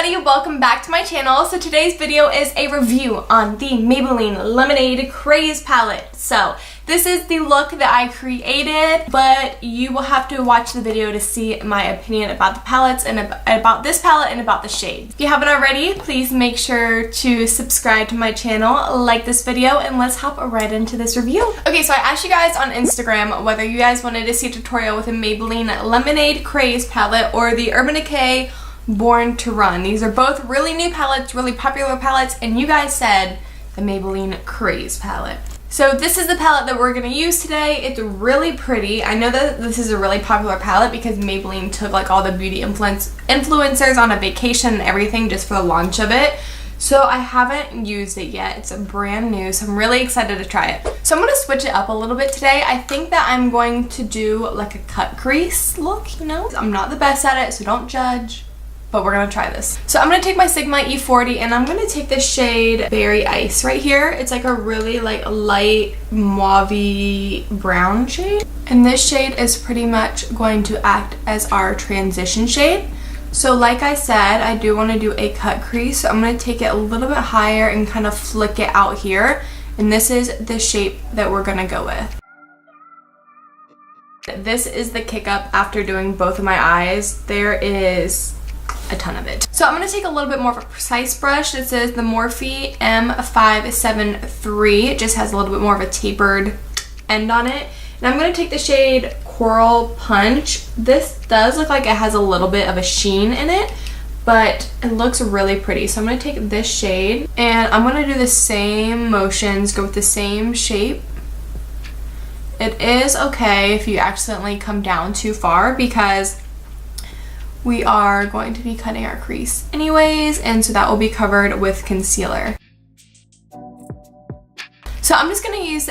everybody, welcome back to my channel. So today's video is a review on the Maybelline Lemonade Craze palette. So this is the look that I created, but you will have to watch the video to see my opinion about the palettes and about this palette and about the shades. If you haven't already, please make sure to subscribe to my channel, like this video, and let's hop right into this review. Okay, so I asked you guys on Instagram whether you guys wanted to see a tutorial with a Maybelline Lemonade Craze palette or the Urban Decay Born to Run. These are both really new palettes, really popular palettes, and you guys said the Maybelline Craze palette. So this is the palette that we're going to use today. It's really pretty. I know that this is a really popular palette because Maybelline took like all the beauty influencers on a vacation and everything just for the launch of it. So I haven't used it yet. It's brand new, so I'm really excited to try it. So I'm going to switch it up a little bit today. I think that I'm going to do like a cut crease look, you know? I'm not the best at it, so don't judge. But we're gonna try this. So I'm gonna take my Sigma E40 and I'm gonna take the shade Berry Ice right here. It's like a really like light mauve brown shade. And this shade is pretty much going to act as our transition shade. So like I said, I do want to do a cut crease. So I'm gonna take it a little bit higher and kind of flick it out here. And this is the shape that we're gonna go with. This is the kick up after doing both of my eyes. There is a ton of it. So I'm going to take a little bit more of a precise brush. This is the Morphe M573. It just has a little bit more of a tapered end on it. And I'm going to take the shade Coral Punch. This does look like it has a little bit of a sheen in it, but it looks really pretty. So I'm going to take this shade and I'm going to do the same motions, go with the same shape. It is okay if you accidentally come down too far because we are going to be cutting our crease anyways, and so that will be covered with concealer. So I'm gonna use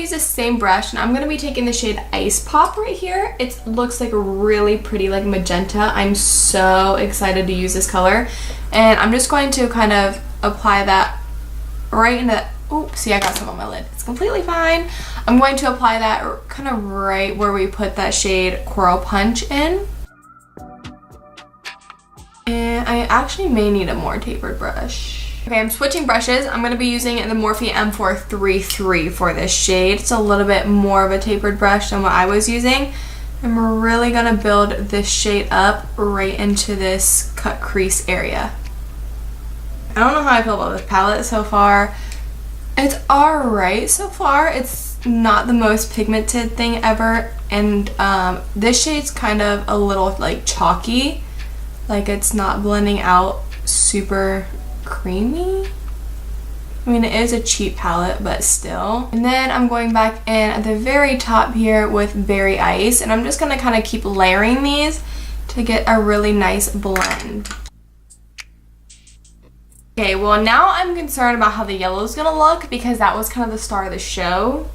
the same brush and I'm gonna be taking the shade Ice Pop right here. It looks like really pretty, like magenta. I'm so excited to use this color. And I'm just going to kind of apply that right in the, oops, see I got some on my lid. It's completely fine. I'm going to apply that kind of right where we put that shade Coral Punch in. And I actually may need a more tapered brush. Okay, I'm switching brushes. I'm going to be using the Morphe M433 for this shade. It's a little bit more of a tapered brush than what I was using. And we're really going to build this shade up right into this cut crease area. I don't know how I feel about this palette so far. It's alright so far. It's not the most pigmented thing ever. And this shade's kind of a little like chalky. Like it's not blending out super creamy. I mean, it is a cheap palette, but still. And then I'm going back in at the very top here with Berry Ice, and I'm just gonna kind of keep layering these to get a really nice blend. Okay, well now I'm concerned about how the yellow is gonna look because that was kind of the star of the show.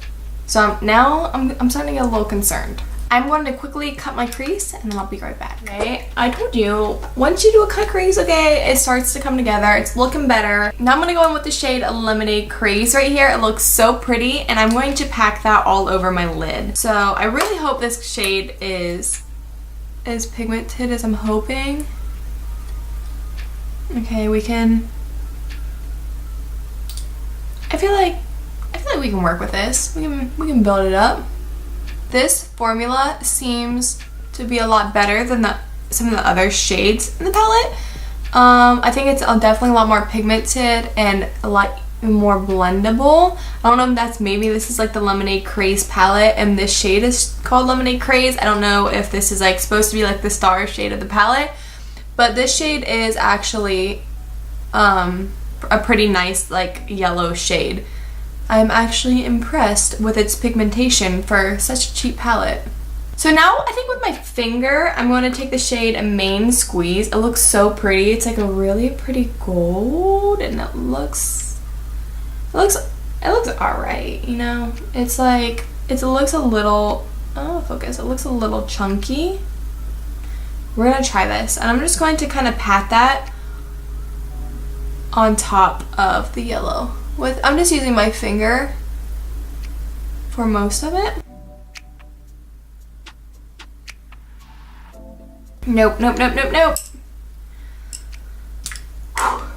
So now I'm starting to get a little concerned. I'm going to quickly cut my crease and then I'll be right back. Okay, I told you, once you do a cut crease, okay, it starts to come together. It's looking better. Now I'm going to go in with the shade Lemonade Craze right here. It looks so pretty and I'm going to pack that all over my lid. So I really hope this shade is as pigmented as I'm hoping. Okay, we can... I feel like we can work with this. We can build it up. This formula seems to be a lot better than some of the other shades in the palette. I think it's definitely a lot more pigmented and a lot more blendable. I don't know if that's, maybe this is like the Lemonade Craze palette and this shade is called Lemonade Craze. I don't know if this is like supposed to be like the star shade of the palette, but this shade is actually a pretty nice like yellow shade. I'm actually impressed with its pigmentation for such a cheap palette. So now I think with my finger, I'm going to take the shade Main Squeeze. It looks so pretty. It's like a really pretty gold and it looks alright, you know? It's like, it looks a little, oh, focus, it looks a little chunky. We're going to try this and I'm just going to kind of pat that on top of the yellow. I'm just using my finger for most of it. Nope, nope, nope, nope, nope.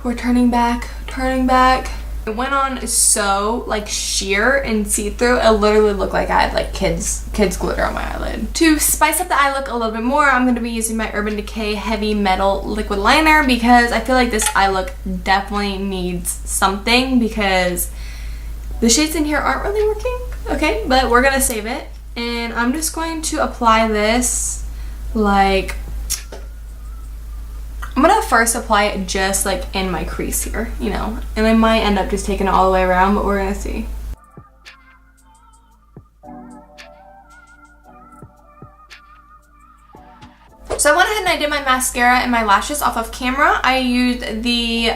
We're turning back, turning back. It went on so like sheer and see-through. It literally looked like I had like kids glitter on my eyelid. To spice up the eye look a little bit more, I'm going to be using my Urban Decay Heavy Metal Liquid Liner because I feel like this eye look definitely needs something because the shades in here aren't really working. Okay, but we're going to save it. And I'm just going to apply this like... I'm gonna first apply it just like in my crease here, you know, and I might end up just taking it all the way around, but we're gonna see. So I went ahead and I did my mascara and my lashes off of camera. I used the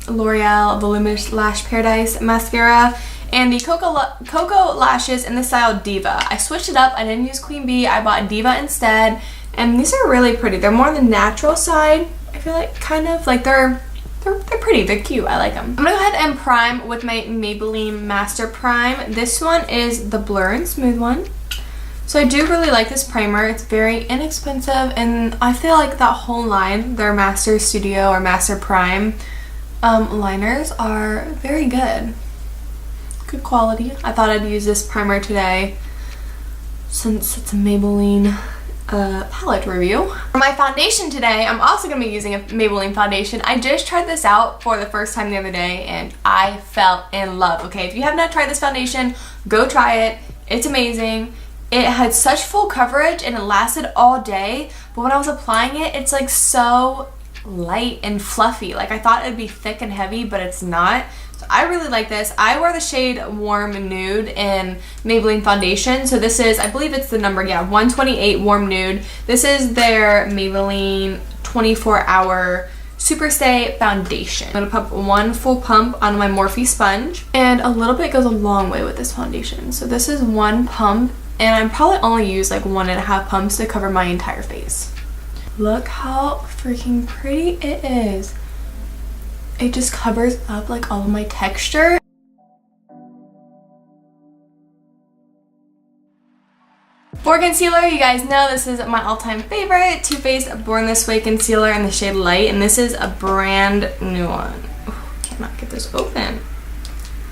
Loreal Voluminous Lash Paradise mascara and the Koko lashes in the style Diva. I switched it up. I didn't use Queen Bee. I bought Diva instead. And these are really pretty. They're more on the natural side. I feel like kind of like they're pretty. They're cute. I like them. I'm gonna go ahead and prime with my Maybelline Master Prime. This one is the Blur and Smooth one. So I do really like this primer. It's very inexpensive and I feel like that whole line, their Master Studio or Master Prime liners are very good. Good quality. I thought I'd use this primer today since it's a Maybelline palette review. For my foundation today, I'm also going to be using a Maybelline foundation. I just tried this out for the first time the other day and I fell in love. Okay, if you have not tried this foundation, go try it. It's amazing. It had such full coverage and it lasted all day, but when I was applying it, it's like so light and fluffy. Like I thought it'd be thick and heavy, but it's not. So I really like this. I wear the shade Warm Nude in Maybelline foundation. So this is, I believe it's the number, yeah, 128 Warm Nude. This is their Maybelline 24-hour Super Stay foundation. I'm gonna pump one full pump on my Morphe sponge, and a little bit goes a long way with this foundation. So this is one pump, and I probably only use like 1.5 pumps to cover my entire face. Look how freaking pretty it is. It just covers up like all of my texture. For concealer, you guys know this is my all-time favorite, Too Faced Born This Way concealer in the shade Light, and this is a brand new one. Ooh, cannot get this open.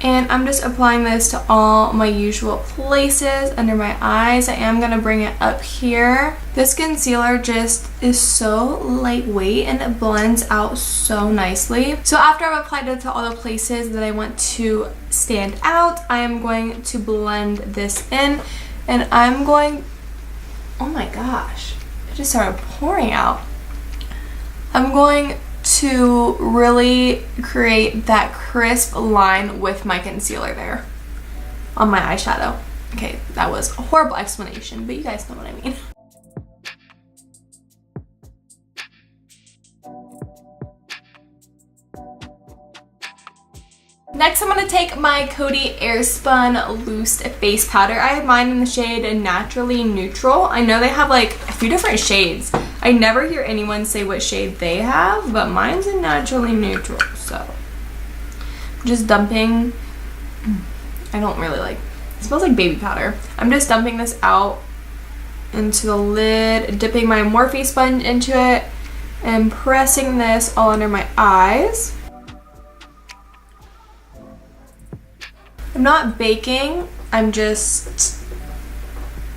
And I'm just applying this to all my usual places under my eyes. I am gonna bring it up here. This concealer just is so lightweight and it blends out so nicely. So after I've applied it to all the places that I want to stand out, I am going to blend this in, and I'm going, oh my gosh, it just started pouring out. I'm going to really create that crisp line with my concealer there on my eyeshadow. Okay, that was a horrible explanation, but you guys know what I mean. Next, I'm going to take my Cody Airspun Loose Face Powder. I have mine in the shade Naturally Neutral. I know they have like a few different shades. I never hear anyone say what shade they have, but mine's in Naturally Neutral, so I'm just dumping. I don't really like, it smells like baby powder. I'm just dumping this out into the lid, dipping my Morphe sponge into it, and pressing this all under my eyes. I'm not baking, I'm just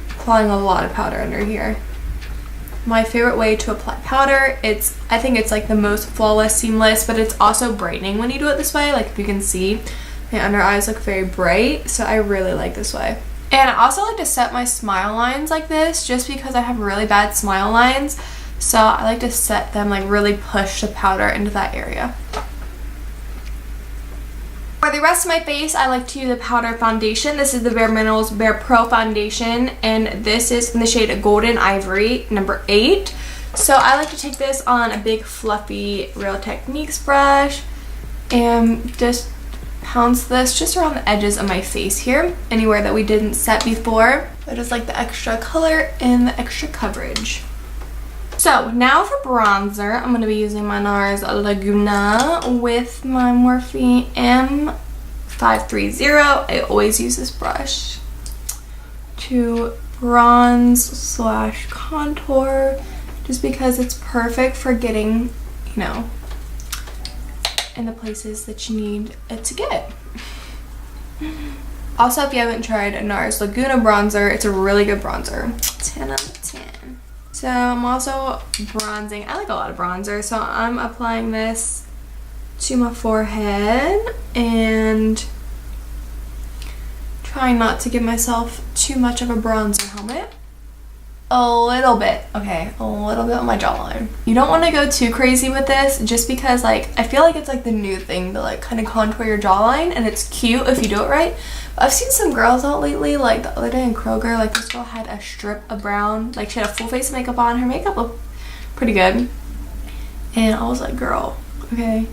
applying a lot of powder under here. My favorite way to apply powder, I think it's like the most flawless, seamless, but it's also brightening when you do it this way. Like if you can see, my under eyes look very bright, so I really like this way. And I also like to set my smile lines like this just because I have really bad smile lines, so I like to set them, like really push the powder into that area. For the rest of my face, I like to use a powder foundation. This is the Bare Minerals Bare Pro Foundation, and this is in the shade Golden Ivory, number 8. So I like to take this on a big fluffy Real Techniques brush and just pounce this just around the edges of my face here, anywhere that we didn't set before. I just like the extra color and the extra coverage. So now for bronzer, I'm going to be using my Nars Laguna with my Morphe M530. I always use this brush to bronze / contour just because it's perfect for getting, you know, in the places that you need it to get. Also, if you haven't tried Nars Laguna bronzer, it's a really good bronzer. 10 out of 10. So I'm also bronzing. I like a lot of bronzer, so I'm applying this to my forehead and trying not to give myself too much of a bronzer helmet. A little bit, okay, a little bit on my jawline. You don't want to go too crazy with this, just because like I feel like it's like the new thing to like kind of contour your jawline, and it's cute if you do it right. But I've seen some girls out lately, like the other day in Kroger, like this girl had a strip of brown, like she had a full face of makeup on. Her makeup looked pretty good, and I was like, girl, okay,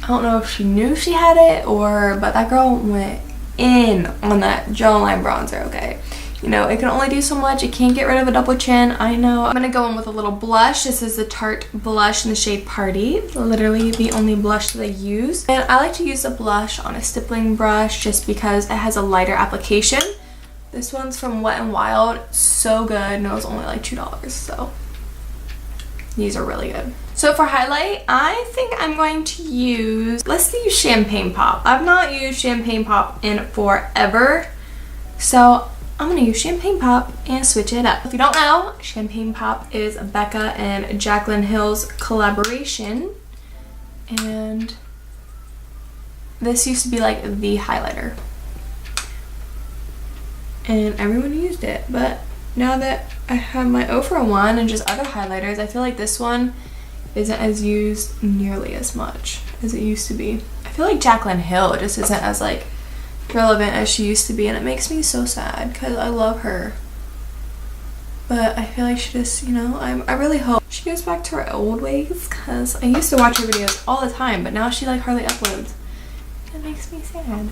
I don't know if she knew she had it but that girl went in on that jawline bronzer, okay? You know, it can only do so much. It can't get rid of a double chin. I know. I'm going to go in with a little blush. This is the Tarte blush in the shade Party. Literally the only blush that I use. And I like to use a blush on a stippling brush just because it has a lighter application. This one's from Wet n Wild. So good. And it was only like $2. So these are really good. So for highlight, I think I'm going to use, let's use Champagne Pop. I've not used Champagne Pop in forever. So I'm going to use Champagne Pop and switch it up. If you don't know, Champagne Pop is Becca and Jaclyn Hill's collaboration. And this used to be like the highlighter. And everyone used it. But now that I have my Ofra one and just other highlighters, I feel like this one isn't as used nearly as much as it used to be. I feel like Jaclyn Hill just isn't as like relevant as she used to be, and it makes me so sad because I love her. But I feel like she just, you know, I really hope she goes back to her old ways, because I used to watch her videos all the time, but now she like hardly uploads. It makes me sad.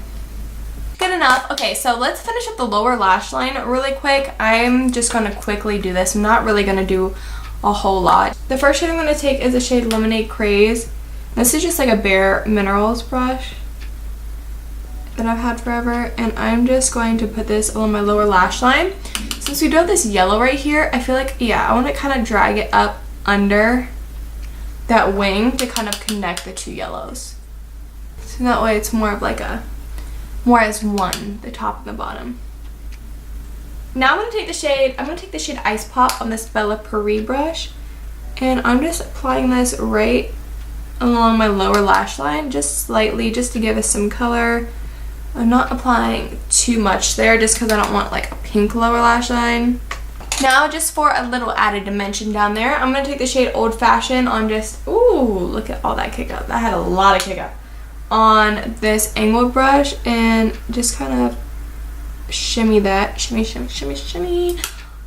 Good enough. Okay, so let's finish up the lower lash line really quick. I'm just going to quickly do this. I'm not really going to do a whole lot. The first shade I'm going to take is the shade Lemonade Craze. This is just like a Bare Minerals brush that I've had forever, and I'm just going to put this along my lower lash line. Since we do have this yellow right here, I feel like, yeah, I want to kind of drag it up under that wing to kind of connect the two yellows. So that way it's more of like a, more as one, the top and the bottom. Now I'm going to take the shade Ice Pop on this Bella Paris brush, and I'm just applying this right along my lower lash line, just slightly, just to give us some color. I'm not applying too much there just because I don't want like a pink lower lash line. Now just for a little added dimension down there, I'm going to take the shade Old Fashioned on just, ooh, look at all that kick up. That had a lot of kick up on this angled brush, and just kind of shimmy that, shimmy, shimmy, shimmy, shimmy,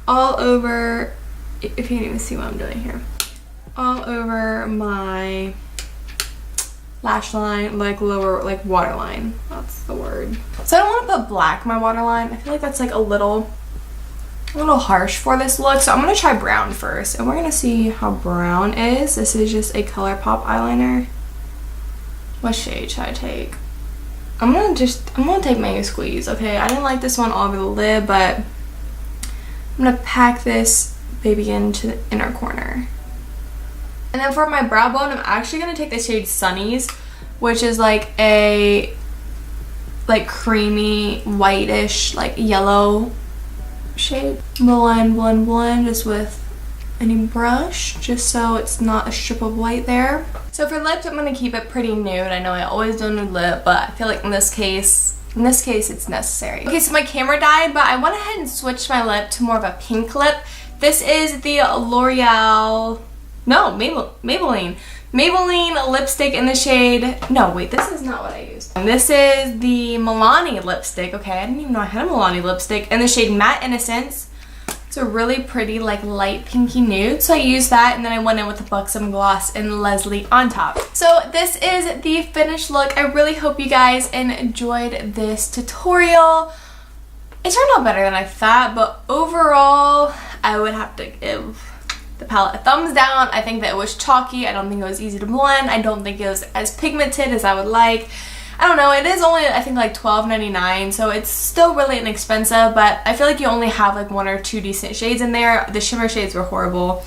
all over, if you can even see what I'm doing here, all over my lash line, like lower, like waterline, that's the word. So I don't want to put black in my waterline. I feel like that's like a little harsh for this look, so I'm going to try brown first, and we're going to see how brown is. This is just a ColourPop eyeliner. What shade should I take? I'm gonna take Mango Squeeze, okay? I didn't like this one all over the lid, but I'm gonna pack this baby into the inner corner. And then for my brow bone, I'm actually gonna take the shade Sunnies, which is like a creamy, whitish, like yellow shade. Blend just with any brush, just so it's not a strip of white there. So for lips, I'm going to keep it pretty nude. I know I always do a nude lip, but I feel like in this case it's necessary. Okay, so my camera died, but I went ahead and switched my lip to more of a pink lip. This is the Loreal, no, Maybelline lipstick in the shade, no wait, this is not what I used. And this is the Milani lipstick. Okay, I didn't even know I had a Milani lipstick in the shade Matte Innocence. It's a really pretty, like, light pinky nude, so I used that, and then I went in with the Buxom gloss and Leslie on top. So this is the finished look. I really hope you guys enjoyed this tutorial. It turned out better than I thought, but overall, I would have to give the palette a thumbs down. I think that it was chalky. I don't think it was easy to blend. I don't think it was as pigmented as I would like. I don't know, it is only, I think, like $12.99, so it's still really inexpensive, but I feel like you only have like one or two decent shades in there. The shimmer shades were horrible.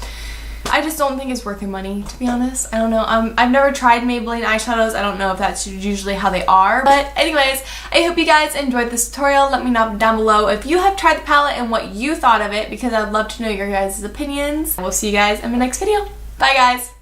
I just don't think it's worth your money, to be honest. I don't know. I've never tried Maybelline eyeshadows. I don't know if that's usually how they are. But anyways, I hope you guys enjoyed this tutorial. Let me know down below if you have tried the palette and what you thought of it, because I'd love to know your guys' opinions. We'll see you guys in the next video. Bye guys!